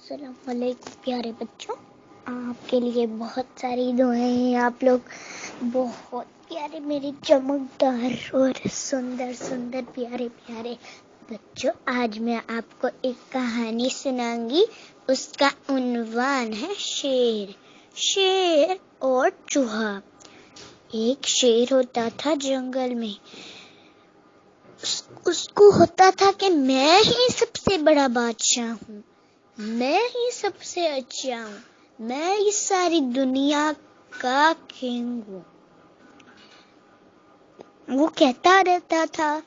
السلام علیکم پیارے بچوں، آپ کے لیے بہت ساری دعائیں ہیں۔ آپ لوگ بہت پیارے، میرے چمکدار اور سندر پیارے بچوں۔ آج میں آپ کو ایک کہانی سناؤں گی۔ اس کا عنوان ہے شیر اور چوہا۔ ایک شیر ہوتا تھا جنگل میں۔ اس کو ہوتا تھا کہ میں ہی سب سے بڑا بادشاہ ہوں، میں ہی سب سے اچھا ہوں، میں اس ساری دنیا کا کنگ ہوں، وہ کہتا رہتا تھا۔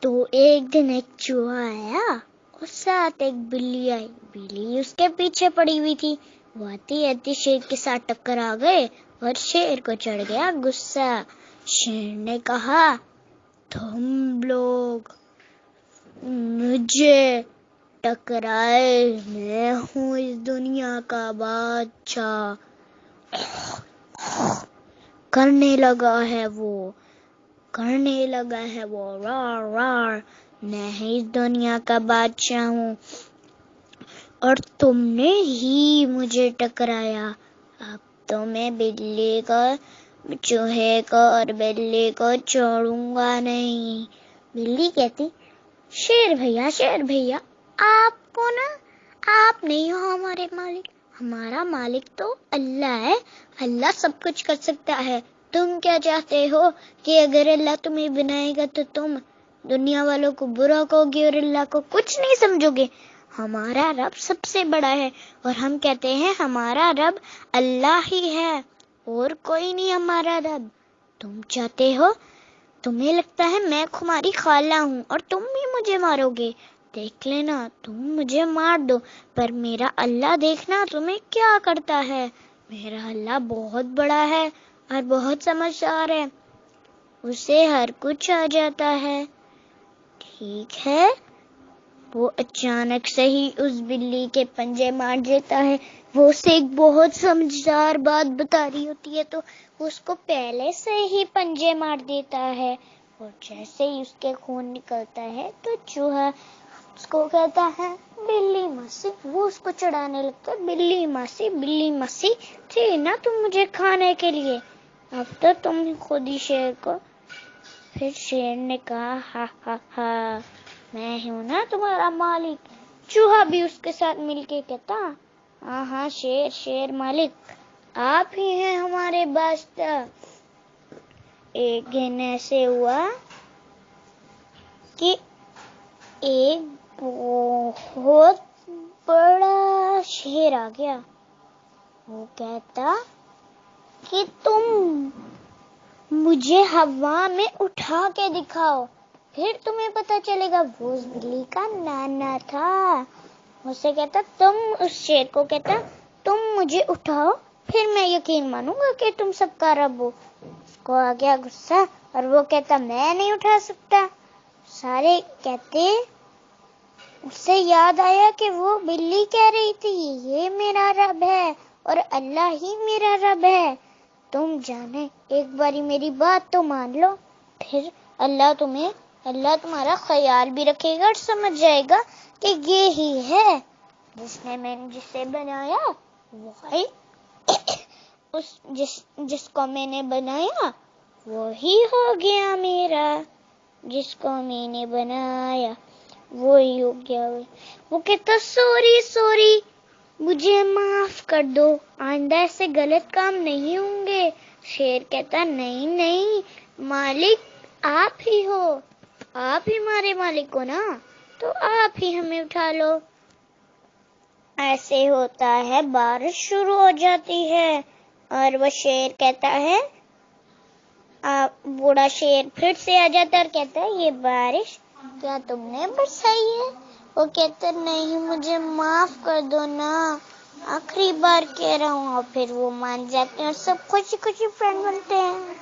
تو ایک دن ایک چوہا آیا اور ساتھ ایک بلی آئی۔ بلی اس کے پیچھے پڑی ہوئی تھی۔ وہ آتی شیر کے ساتھ ٹکرا گئے اور شیر کو چڑھ گیا غصہ۔ شیر نے کہا، تم لوگ مجھے ٹکرائے، میں ہوں اس دنیا کا بادشاہ۔ کرنے لگا ہے وہ رار، میں ہی اس دنیا کا بادشاہ ہوں اور تم نے ہی مجھے ٹکرایا۔ اب تو میں بلی کو، چوہے کو اور بلی کو چھوڑوں گا نہیں۔ بلی کہتی، شیر بھیا آپ نہیں ہو ہمارے مالک، ہمارا مالک تو اللہ ہے، اللہ سب کچھ کر سکتا ہے۔ تم کیا چاہتے ہو کہ اگر اللہ تمہیں بنائے گا تو تم دنیا والوں کو برا کہو گے اور اللہ کو کچھ نہیں سمجھو گے؟ ہمارا رب سب سے بڑا ہے اور ہم کہتے ہیں ہمارا رب اللہ ہی ہے اور کوئی نہیں ہمارا رب۔ تم چاہتے ہو، تمہیں لگتا ہے میں تمہاری خالہ ہوں اور تم بھی مجھے مارو گے؟ دیکھ لینا، تم مجھے مار دو، پر میرا اللہ دیکھنا تمہیں کیا کرتا ہے۔ میرا اللہ بہت بڑا ہے اور بہت سمجھدار ہے، اسے ہر کچھ آ جاتا ہے۔ ٹھیک ہے، وہ اچانک سے ہی اس بلی کے پنجے مار دیتا ہے۔ وہ اسے ایک بہت سمجھدار بات بتا رہی ہوتی ہے تو وہ اس کو پہلے سے ہی پنجے مار دیتا ہے، اور جیسے ہی اس کے خون نکلتا ہے تو چوہا اس کو کہتا ہے، بلی ماسی۔ وہ اس کو چڑھانے لگتا ہے، بلی ماسی تھی نا تم مجھے کھانے کے لیے، اب تو تم خود ہی شیر کو۔ پھر شیر نے کہا، ہا میں ہوں نا تمہارا مالک۔ چوہا بھی اس کے ساتھ مل کے کہتا، ہاں شیر مالک، آپ ہی ہیں ہمارے بادشاہ۔ ایک دن ایسے ہوا کہ ایک بہت بڑا شیر آ گیا۔ وہ کہتا کہ تم مجھے ہوا میں اٹھا کے دکھاؤ، پھر تمہیں پتا چلے گا۔ وہ اس بلی کا نانا تھا۔ اسے کہتا، اس شیر کو کہتا، تم مجھے اٹھاؤ، پھر میں یقین مانوں گا کہ تم سب کا رب ہو۔ اس کو آ گیا غصہ اور وہ کہتا، میں نہیں اٹھا سکتا۔ سارے کہتے، اسے یاد آیا کہ وہ بلی کہہ رہی تھی یہ میرا رب ہے اور اللہ ہی میرا رب ہے۔ تم جانے، ایک باری میری بات تو مان لو، پھر اللہ تمہارا خیال بھی رکھے گا اور سمجھ جائے گا کہ یہ ہی ہے جسے بنایا، وہی جس کو میں نے بنایا وہی ہو گیا میرا، جس کو میں نے بنایا وہی ہو گیا۔ وہ کہتا، سوری، مجھے معاف کر دو، آئندہ ایسے غلط کام نہیں ہوں گے۔ شیر کہتا، نہیں مالک آپ ہی ہو، آپ ہی ہمارے مالک ہو نا، تو آپ ہی ہمیں اٹھا لو۔ ایسے ہوتا ہے، بارش شروع ہو جاتی ہے اور وہ شیر کہتا ہے، بوڑھا شیر پھر سے آ جاتا ہے اور کہتا ہے، یہ بارش کیا تم نے برسائی ہے؟ وہ کہتا، نہیں مجھے معاف کر دو نا، آخری بار کہہ رہا ہوں۔ اور پھر وہ مان جاتے ہیں اور سب خوشی فرینڈ بنتے ہیں۔